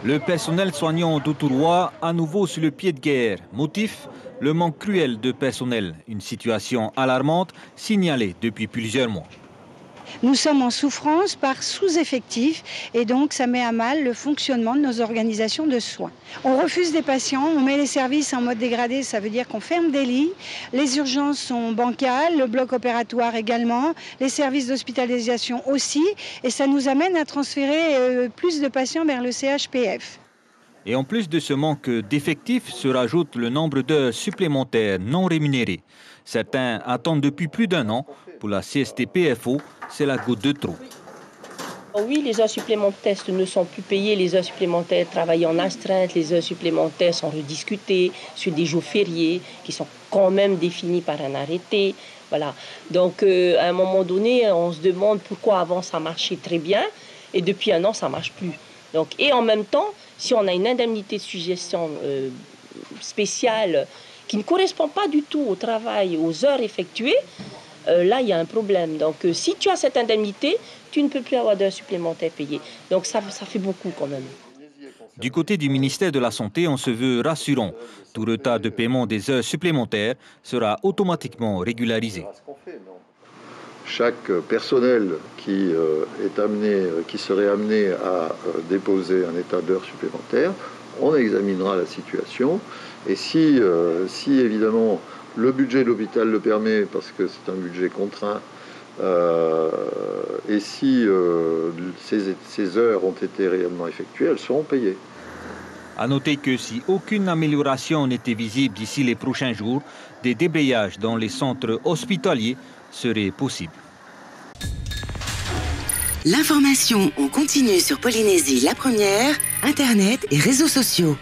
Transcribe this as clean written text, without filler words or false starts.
Le personnel soignant d'Outtouroua à nouveau sur le pied de guerre. Motif, le manque cruel de personnel. Une situation alarmante signalée depuis plusieurs mois. Nous sommes en souffrance par sous-effectif et donc ça met à mal le fonctionnement de nos organisations de soins. On refuse des patients, on met les services en mode dégradé, ça veut dire qu'on ferme des lits, les urgences sont bancales, le bloc opératoire également, les services d'hospitalisation aussi, et ça nous amène à transférer plus de patients vers le CHPF. Et en plus de ce manque d'effectifs, se rajoute le nombre d'heures supplémentaires non rémunérées. Certains attendent depuis plus d'un an. Pour la CSTPFO, c'est la goutte de trop. Oui, les heures supplémentaires ne sont plus payées, les heures supplémentaires travaillées en astreinte, les heures supplémentaires sont rediscutées sur des jours fériés qui sont quand même définis par un arrêté. Voilà. Donc, à un moment donné, on se demande pourquoi avant ça marchait très bien et depuis un an, ça ne marche plus. Donc, et en même temps, si on a une indemnité de suggestion spéciale qui ne correspond pas du tout au travail, aux heures effectuées, là, il y a un problème. Donc, si tu as cette indemnité, tu ne peux plus avoir d'heures supplémentaires payées. Donc, ça fait beaucoup quand même. Du côté du ministère de la Santé, on se veut rassurant. Tout retard de paiement des heures supplémentaires sera automatiquement régularisé. Chaque personnel qui serait amené à déposer un état d'heures supplémentaires, on examinera la situation. Et si évidemment le budget de l'hôpital le permet, parce que c'est un budget contraint, et si ces heures ont été réellement effectuées, elles seront payées. À noter que si aucune amélioration n'était visible d'ici les prochains jours, des débrayages dans les centres hospitaliers seraient possibles. L'information en continu sur Polynésie la première, Internet et réseaux sociaux.